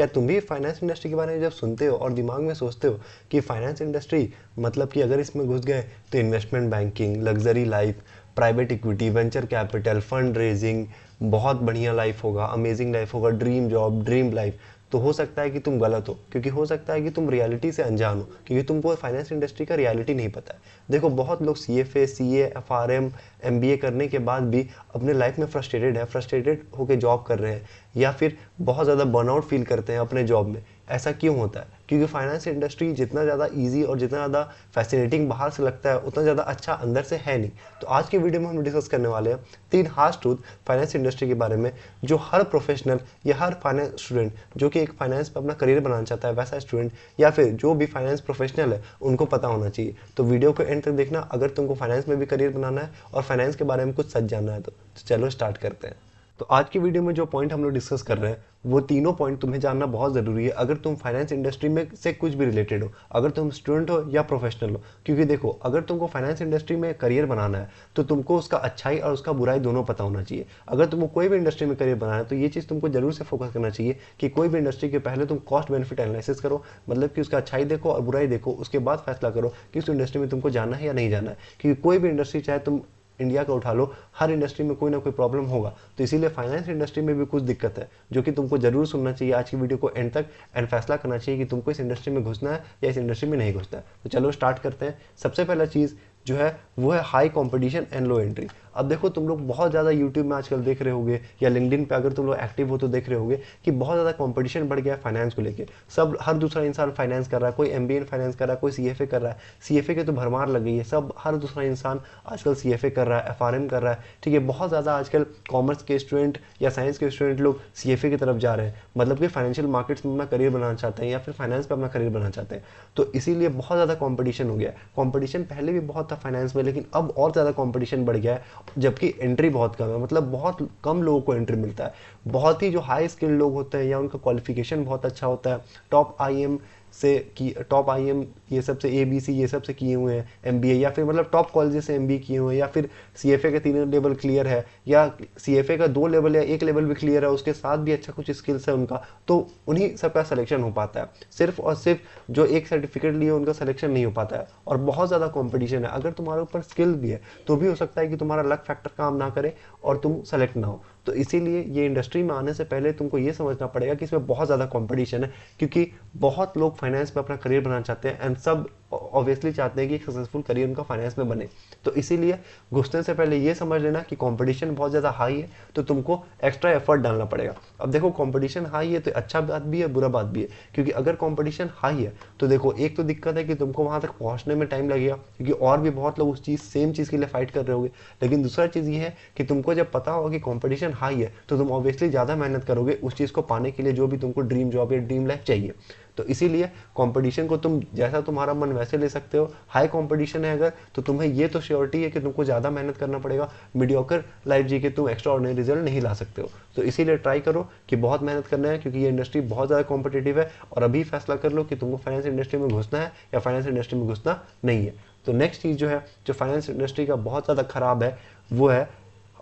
क्या तुम भी फाइनेंस इंडस्ट्री के बारे में जब सुनते हो और दिमाग में सोचते हो कि फाइनेंस इंडस्ट्री मतलब कि अगर इसमें घुस गए तो investment banking, luxury life, private equity, venture capital, fund raising, बहुत बढ़िया लाइफ होगा, अमेजिंग लाइफ होगा, ड्रीम जॉब, ड्रीम लाइफ, तो हो सकता है कि तुम गलत हो, क्योंकि हो सकता है कि तुम रियलिटी से अनजान हो, क्योंकि तुमको फाइनेंस इंडस्ट्री का रियलिटी नहीं पता है। देखो बहुत लोग CFA, CA, FRM, MBA करने के बाद भी अपने लाइफ में फ्रस्ट्रेटेड होकर जॉब कर रहे हैं, या फिर बहुत ज़्यादा बर्नआउट फील करते हैं अपने जॉब में। ऐसा क्यों होता है? क्योंकि फाइनेंस इंडस्ट्री जितना ज़्यादा इजी और जितना ज़्यादा फैसिनेटिंग बाहर से लगता है, उतना ज़्यादा अच्छा अंदर से है नहीं। तो आज की वीडियो में हम डिस्कस करने वाले हैं 3 हार्श ट्रूथ फाइनेंस इंडस्ट्री के बारे में, जो हर प्रोफेशनल या हर फाइनेंस स्टूडेंट जो कि एक फाइनेंस पे अपना करियर बनाना चाहता है, वैसा स्टूडेंट या फिर जो भी फाइनेंस प्रोफेशनल है, उनको पता होना चाहिए। तो वीडियो को एंड तक देखना अगर तुमको फाइनेंस में भी करियर बनाना है और फाइनेंस के बारे में कुछ सच जानना है। तो चलो स्टार्ट करते हैं। तो आज की वीडियो में जो पॉइंट हम लोग डिस्कस कर रहे हैं, वो तीनों पॉइंट तुम्हें जानना बहुत ज़रूरी है अगर तुम फाइनेंस इंडस्ट्री में से कुछ भी रिलेटेड हो, अगर तुम स्टूडेंट हो या प्रोफेशनल हो। क्योंकि देखो, अगर तुमको फाइनेंस इंडस्ट्री में करियर बनाना है तो तुमको उसका अच्छाई और उसका बुराई दोनों पता होना चाहिए। अगर तुमको कोई भी इंडस्ट्री में करियर बनाना है तो ये चीज़ तुमको जरूर से फोकस करना चाहिए कि कोई भी इंडस्ट्री के पहले तुम कॉस्ट बेनिफिट एनालिसिस करो, मतलब कि उसका अच्छाई देखो और बुराई देखो, उसके बाद फैसला करो कि उस इंडस्ट्री में तुमको जाना है या नहीं जाना है। क्योंकि कोई भी इंडस्ट्री, चाहे तुम इंडिया का उठा लो, हर इंडस्ट्री में कोई ना कोई प्रॉब्लम होगा। तो इसीलिए फाइनेंस इंडस्ट्री में भी कुछ दिक्कत है जो कि तुमको जरूर सुनना चाहिए आज की वीडियो को एंड तक, एंड फैसला करना चाहिए कि तुमको इस इंडस्ट्री में घुसना है या इस इंडस्ट्री में नहीं घुसना है। तो चलो स्टार्ट करते हैं। सबसे पहला चीज़ जो है वो है high competition and low entry. अब देखो, तुम लोग बहुत ज़्यादा यूट्यूब में आजकल देख रहे होगे या लिंक्डइन पे अगर तुम लोग एक्टिव हो तो देख रहे होगे कि बहुत ज़्यादा कंपटीशन बढ़ गया है फाइनेंस को लेके। सब, हर दूसरा इंसान फाइनेंस कर रहा है, कोई MBA फाइनेंस कर रहा है, कोई CFA कर रहा है। CFA के तो भरमार लग गई है, सब हर दूसरा इंसान आजकल CFA कर रहा है, FRM कर रहा है। ठीक है, बहुत ज़्यादा आजकल कॉमर्स के स्टूडेंट या साइंस के स्टूडेंट लोग CFA की तरफ जा रहे हैं, मतलब कि फाइनेंशियल मार्केट्स में अपना करियर बनाना चाहते हैं या फिर फाइनेंस पे अपना करियर बनाना चाहते हैं। तो इसीलिए बहुत ज़्यादा कॉम्पिटिशन हो गया है। कॉम्पिटिशन पहले भी बहुत था फाइनेंस में, लेकिन अब और ज़्यादा कॉम्पिटिशन बढ़ गया है, जबकि एंट्री बहुत कम है। मतलब बहुत कम लोगों को एंट्री मिलता है। बहुत ही जो हाई स्किल्ड लोग होते हैं या उनका क्वालिफिकेशन बहुत अच्छा होता है, टॉप IIM से की, टॉप IIM ये सब से, ABC ये सब से किए हुए हैं MBA, या फिर मतलब टॉप कॉलेज से MBA किए हुए हैं, या फिर CFA का 3 लेवल क्लियर है, या CFA का 2 लेवल या 1 लेवल भी क्लियर है, उसके साथ भी अच्छा कुछ स्किल्स है उनका, तो उन्हीं सबका सिलेक्शन हो पाता है। सिर्फ और सिर्फ जो एक सर्टिफिकेट लिए उनका सिलेक्शन नहीं हो पाता है, और बहुत ज़्यादा कॉम्पिटिशन है। अगर तुम्हारे ऊपर स्किल भी है तो भी हो सकता है कि तुम्हारा लक फैक्टर काम ना करे और तुम सेलेक्ट ना हो। तो इसीलिए ये इंडस्ट्री में आने से पहले तुमको ये समझना पड़ेगा कि इसमें बहुत ज़्यादा कंपटीशन है, क्योंकि बहुत लोग फाइनेंस में अपना करियर बनाना चाहते हैं, एंड सब ऑब्वियसली चाहते हैं कि एक सक्सेसफुल करियर उनका फाइनेंस में बने। तो इसीलिए घुसने से पहले ये समझ लेना कि कंपटीशन बहुत ज़्यादा हाई है, तो तुमको एक्स्ट्रा एफर्ट डालना पड़ेगा। अब देखो, कंपटीशन हाई है तो अच्छा बात भी है, बुरा बात भी है। क्योंकि अगर कंपटीशन हाई है तो देखो, एक तो दिक्कत है कि तुमको वहाँ तक पहुँचने में टाइम लगेगा, क्योंकि और भी बहुत लोग उस चीज़, सेम चीज़ के लिए फाइट कर रहे होंगे। लेकिन दूसरा चीज़ ये है कि तुमको जब पता होगा कि कंपटीशन हाई है तो तुम ऑब्वियसली ज़्यादा मेहनत करोगे उस चीज़ को पाने के लिए जो भी तुमको ड्रीम जॉब या ड्रीम लाइफ चाहिए। तो इसीलिए कंपटीशन को तुम जैसा तुम्हारा मन वैसे ले सकते हो। हाई कंपटीशन है अगर, तो तुम्हें ये तो श्योरिटी है कि तुमको ज़्यादा मेहनत करना पड़ेगा। मीडियोकर लाइफ जी के तुम एक्स्ट्रा ऑर्डिनरी रिजल्ट नहीं ला सकते हो। तो इसीलिए ट्राई करो कि बहुत मेहनत करना है, क्योंकि ये इंडस्ट्री बहुत ज़्यादा कॉम्पिटिटिव है। और अभी फैसला कर लो कि तुमको फाइनेंस इंडस्ट्री में घुसना है या फाइनेंस इंडस्ट्री में घुसना नहीं है। तो नेक्स्ट चीज़ जो है, जो फाइनेंस इंडस्ट्री का बहुत ज़्यादा खराब है, वो है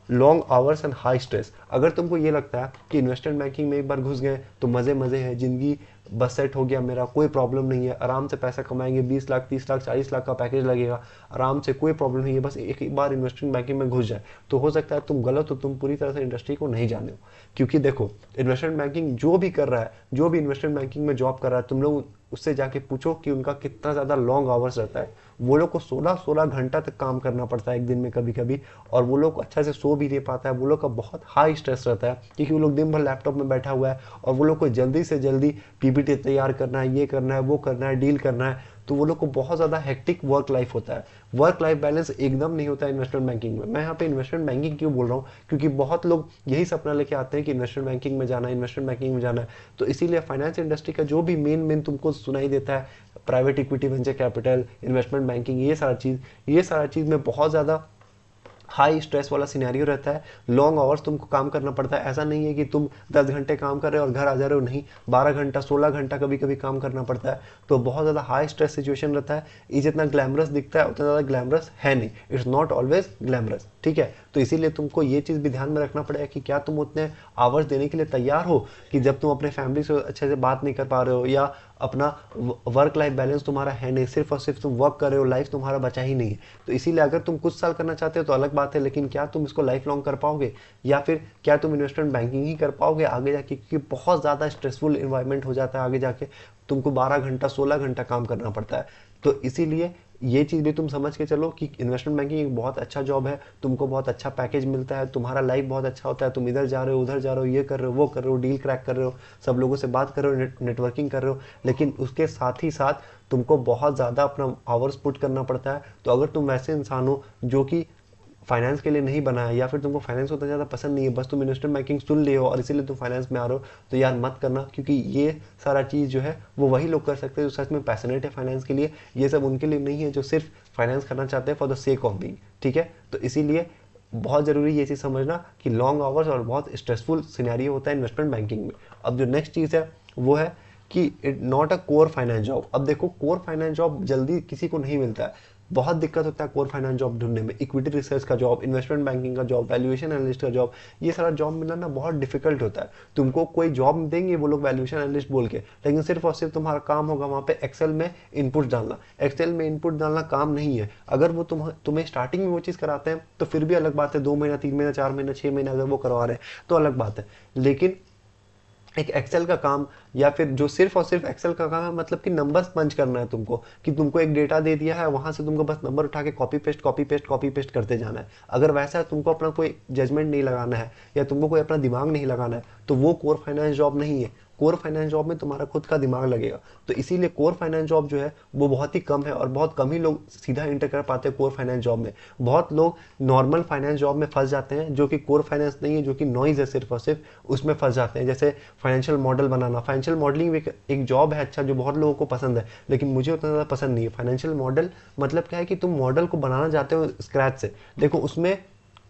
long hours and high stress. अगर तुमको ये लगता है कि इन्वेस्टमेंट बैंकिंग में एक बार घुस गए तो मज़े मज़े है, ज़िंदगी बस सेट हो गया, मेरा कोई प्रॉब्लम नहीं है, आराम से पैसा कमाएंगे, 20 लाख 30 लाख 40 लाख का पैकेज लगेगा, आराम से, कोई प्रॉब्लम नहीं है, बस एक बार इन्वेस्टमेंट बैंकिंग में घुस जाए, तो हो सकता है तुम गलत हो, तुम पूरी तरह से इंडस्ट्री को नहीं जाने हो। क्योंकि देखो, इन्वेस्टमेंट बैंकिंग जो भी कर रहा है, जो भी इन्वेस्टमेंट बैंकिंग में जॉब कर रहा है, तुम लोग उससे जाके पूछो कि उनका कितना ज़्यादा लॉन्ग आवर्स रहता है। वो लोग को 16-16 घंटा तक काम करना पड़ता है एक दिन में कभी कभी, और वो लोग अच्छा से सो भी नहीं पाता है। वो लोग का बहुत हाई स्ट्रेस रहता है, क्योंकि वो लोग दिन भर लैपटॉप में बैठा हुआ है और वो लोग को जल्दी से जल्दी PPT तैयार करना है, ये करना है, वो करना है, डील करना है। तो वो लोग को बहुत ज़्यादा हेक्टिक वर्क लाइफ होता है। वर्क लाइफ बैलेंस एकदम नहीं होता है इन्वेस्टमेंट बैंकिंग में। मैं यहाँ पे इन्वेस्टमेंट बैंकिंग क्यों बोल रहा हूँ, क्योंकि बहुत लोग यही सपना लेके आते हैं कि इन्वेस्टमेंट बैंकिंग में जाना है, इन्वेस्टमेंट बैंकिंग में जाना है। तो इसीलिए फाइनेंस इंडस्ट्री का जो भी मेन तुमको सुनाई देता है, private equity, venture capital, investment banking, ये सारा चीज़ में बहुत ज़्यादा हाई स्ट्रेस वाला सिनेरियो रहता है, लॉन्ग आवर्स तुमको काम करना पड़ता है। ऐसा नहीं है कि तुम 10 घंटे काम कर रहे हो और घर आ जा रहे हो, नहीं, 12 घंटा 16 घंटा कभी कभी काम करना पड़ता है। तो बहुत ज़्यादा हाई स्ट्रेस सिचुएशन रहता है। ये जितना ग्लैमरस दिखता है उतना ज़्यादा ग्लैमरस है नहीं, इट्स नॉट ऑलवेज ग्लैमरस, ठीक है। तो इसीलिए तुमको ये चीज़ भी ध्यान में रखना पड़ेगा कि क्या तुम उतने आवर्स देने के लिए तैयार हो कि जब तुम अपने फैमिली से अच्छे से बात नहीं कर पा रहे हो, या अपना वर्क लाइफ बैलेंस तुम्हारा है नहीं, सिर्फ और सिर्फ तुम वर्क कर रहे हो, लाइफ तुम्हारा बचा ही नहीं है। तो इसीलिए अगर तुम कुछ साल करना चाहते हो तो अलग बात है, लेकिन क्या तुम इसको लाइफ लॉन्ग कर पाओगे, या फिर क्या तुम इन्वेस्टमेंट बैंकिंग ही कर पाओगे आगे जाके, क्योंकि बहुत ज़्यादा स्ट्रेसफुल इन्वायरमेंट हो जाता है आगे जाके, तुमको 12 घंटा 16 घंटा काम करना पड़ता है। तो इसीलिए ये चीज़ भी तुम समझ के चलो कि इन्वेस्टमेंट बैंकिंग एक बहुत अच्छा जॉब है, तुमको बहुत अच्छा पैकेज मिलता है, तुम्हारा लाइफ बहुत अच्छा होता है, तुम इधर जा रहे हो उधर जा रहे हो, ये कर रहे हो वो कर रहे हो, डील क्रैक कर रहे हो, सब लोगों से बात कर रहे हो, नेटवर्किंग कर रहे हो, लेकिन उसके साथ ही साथ तुमको बहुत ज़्यादा अपना आवर्स पुट करना पड़ता है। तो अगर तुम वैसे इंसान हो जो कि फाइनेंस के लिए नहीं बना है, या फिर तुमको फाइनेंस उतना ज़्यादा पसंद नहीं है, बस तुम इन्वेस्टमेंट बैंकिंग सुन लिए हो और इसीलिए तुम फाइनेंस में आ रहे हो, तो यार मत करना, क्योंकि ये सारा चीज़ जो है वो वही लोग कर सकते हैं जो सच में पैशनेट है फाइनेंस के लिए। ये सब उनके लिए नहीं है जो सिर्फ फाइनेंस करना चाहते हैं for the sake of being, ठीक है। तो इसीलिए बहुत ज़रूरी ये चीज़ समझना कि लॉन्ग आवर्स और बहुत स्ट्रेसफुल सिनेरियो होता है इन्वेस्टमेंट बैंकिंग में। अब जो नेक्स्ट चीज़ है वो है कि it not a core finance job. अब देखो, कोर फाइनेंस जॉब जल्दी किसी को नहीं मिलता है, बहुत दिक्कत होता है कोर फाइनेंस जॉब ढूंढने में। इक्विटी रिसर्च का जॉब, इन्वेस्टमेंट बैंकिंग का जॉब, वैल्यूएशन एनालिस्ट का जॉब, ये सारा जॉब मिलना ना बहुत डिफिकल्ट होता है। तुमको कोई जॉब देंगे वो लोग वैल्यूएशन एनालिस्ट बोल के, लेकिन सिर्फ और सिर्फ तुम्हारा काम होगा वहाँ पे एक्सेल में इनपुट डालना। एक्सेल में इनपुट डालना काम नहीं है। अगर वो तुम्हें स्टार्टिंग में वो चीज़ कराते हैं तो फिर भी अलग बात है, 2 महीना 3 महीना 4 महीना 6 महीना अगर वो करवा रहे हैं तो अलग बात है। लेकिन एक एक्सेल का काम, या फिर जो सिर्फ और सिर्फ एक्सेल का काम है, मतलब कि नंबर्स पंच करना है तुमको, कि तुमको एक डेटा दे दिया है, वहां से तुमको बस नंबर उठा के copy paste copy paste copy paste करते जाना है। अगर वैसा है, तुमको अपना कोई जजमेंट नहीं लगाना है या तुमको कोई अपना दिमाग नहीं लगाना है, तो वो कोर फाइनेंस जॉब नहीं है। कोर फाइनेंस जॉब में तुम्हारा खुद का दिमाग लगेगा। तो इसीलिए कोर फाइनेंस जॉब जो है वो बहुत ही कम है और बहुत कम ही लोग सीधा इंटर कर पाते हैं कोर फाइनेंस जॉब में। बहुत लोग नॉर्मल फाइनेंस जॉब में फंस जाते हैं जो कि कोर फाइनेंस नहीं है, जो कि नॉइज है सिर्फ और सिर्फ, उसमें फंस जाते हैं। जैसे फाइनेंशियल मॉडल बनाना, फाइनेंशियल मॉडलिंग एक जॉब है अच्छा, जो बहुत लोगों को पसंद है, लेकिन मुझे उतना ज़्यादा पसंद नहीं है। फाइनेंशियल मॉडल मतलब क्या है कि तुम मॉडल को बनाना चाहते हो स्क्रैच से। देखो, उसमें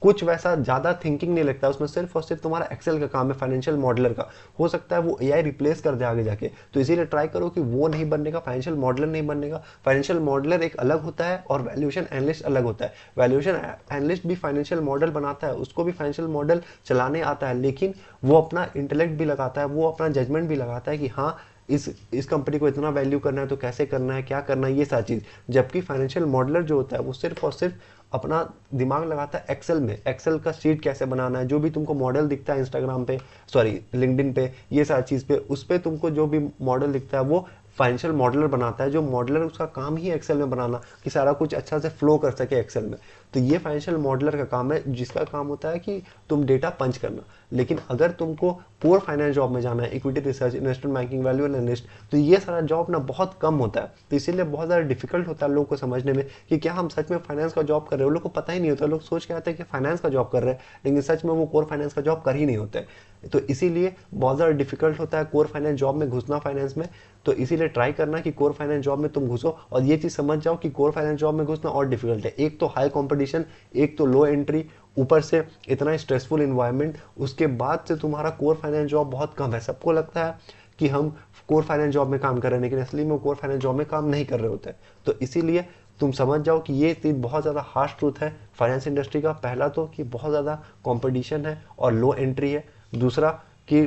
कुछ वैसा ज़्यादा थिंकिंग नहीं लगता, उसमें सिर्फ और सिर्फ तुम्हारा एक्सेल का काम है फाइनेंशियल मॉडलर का। हो सकता है वो एआई रिप्लेस कर दे आगे जाके, तो इसीलिए ट्राई करो कि वो नहीं बनने का, फाइनेंशियल मॉडलर नहीं बनने का। फाइनेंशियल मॉडलर एक अलग होता है और वैल्यूएशन एनालिस्ट अलग होता है। वैल्यूएशन एनालिस्ट भी फाइनेंशियल मॉडल बनाता है, उसको भी फाइनेंशियल मॉडल चलाने आता है, लेकिन वो अपना इंटेलेक्ट भी लगाता है, वो अपना जजमेंट भी लगाता है कि हाँ, इस कंपनी को इतना वैल्यू करना है तो कैसे करना है, क्या करना है, ये सारी चीज़। जबकि फाइनेंशियल मॉडलर जो होता है वो सिर्फ और सिर्फ अपना दिमाग लगाता है एक्सेल में, एक्सेल का शीट कैसे बनाना है, जो भी तुमको मॉडल दिखता है इंस्टाग्राम पे, सॉरी लिंक्डइन पे, ये सारी चीज़ पे, उस पर तुमको जो भी मॉडल दिखता है वो फाइनेंशियल मॉडलर बनाता है। जो मॉडलर, उसका काम ही एक्सेल में बनाना कि सारा कुछ अच्छा से फ्लो कर सके एक्सेल में। तो ये फाइनेंशियल मॉडलर का काम है, जिसका काम होता है कि तुम डेटा पंच करना। लेकिन अगर तुमको कोर फाइनेंस जॉब में जाना है, equity research, investment banking, value analyst, तो ये सारा जॉब ना बहुत कम होता है। तो इसीलिए बहुत ज़्यादा डिफिकल्ट होता है लोगों को समझने में कि क्या हम सच में फाइनेंस का जॉब कर रहे हैं। लोगों को पता ही नहीं होता, लोग सोच के आते हैं कि फाइनेंस का जॉब कर रहे हैं, लेकिन सच में वो कोर फाइनेंस का जॉब कर ही नहीं होते। तो इसीलिए बहुत ज़्यादा डिफिकल्ट होता है कोर फाइनेंस जॉब में घुसना फाइनेंस में। तो इसीलिए ट्राई करना कि कोर फाइनेंस जॉब में तुम घुसो, और ये चीज़ समझ जाओ कि कोर फाइनेंस जॉब में घुसना और डिफिकल्ट है। एक तो हाई कॉम्पिटिशन, एक तो लो एंट्री, ऊपर से इतना स्ट्रेसफुल इन्वायरमेंट, उसके बाद से तुम्हारा कोर फाइनेंस जॉब बहुत कम है। सबको लगता है कि हम कोर फाइनेंस जॉब में काम कर रहे हैं, लेकिन असली में वो कोर फाइनेंस जॉब में काम नहीं कर रहे होते। तो इसीलिए तुम समझ जाओ कि ये चीज़ बहुत ज़्यादा हार्श ट्रूथ है फाइनेंस इंडस्ट्री का। पहला तो कि बहुत ज़्यादा कॉम्पिटिशन है और लो एंट्री है। दूसरा कि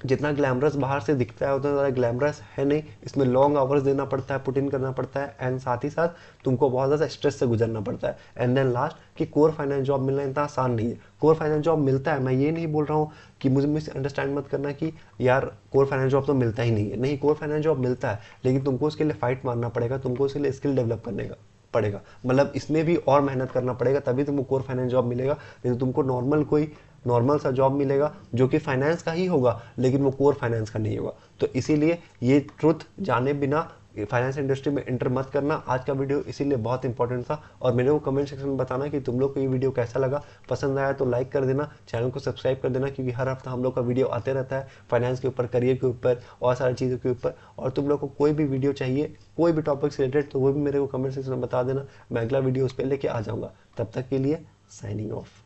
जितना ग्लैमरस बाहर से दिखता है उतना ज़्यादा ग्लैमरस है नहीं, इसमें लॉन्ग आवर्स देना पड़ता है, पुट इन करना पड़ता है, एंड साथ ही साथ तुमको बहुत ज़्यादा स्ट्रेस से गुजरना पड़ता है। एंड देन लास्ट कि कोर फाइनेंस जॉब मिलना इतना आसान नहीं है। कोर फाइनेंस जॉब मिलता है, मैं ये नहीं बोल रहा हूँ कि मुझे मिसअंडरस्टैंड मत करना कि यार कोर फाइनेंस जॉब तो मिलता ही नहीं है। नहीं, कोर फाइनेंस जॉब मिलता है, लेकिन तुमको उसके लिए फाइट मारना पड़ेगा, तुमको उसके लिए स्किल डेवलप करने का पड़ेगा, मतलब इसमें भी और मेहनत करना पड़ेगा, तभी तुमको कोर फाइनेंस जॉब मिलेगा। नहीं तो तुमको नॉर्मल सा जॉब मिलेगा जो कि फाइनेंस का ही होगा, लेकिन वो कोर फाइनेंस का नहीं होगा। तो इसीलिए ये ट्रुथ जाने बिना फाइनेंस इंडस्ट्री में एंटर मत करना। आज का वीडियो इसीलिए बहुत इंपॉर्टेंट था, और मेरे को कमेंट सेक्शन में बताना कि तुम लोग को ये वीडियो कैसा लगा। पसंद आया तो लाइक कर देना, चैनल को सब्सक्राइब कर देना, क्योंकि हर हफ्ता हम लोग का वीडियो आते रहता है फाइनेंस के ऊपर, करियर के ऊपर और सारी चीज़ों के ऊपर। और तुम लोग को कोई भी वीडियो चाहिए, कोई भी टॉपिक से रिलेटेड, तो वो भी मेरे को कमेंट सेक्शन में बता देना, मैं अगला वीडियो उस पर लेके आ जाऊँगा। तब तक के लिए साइनिंग ऑफ।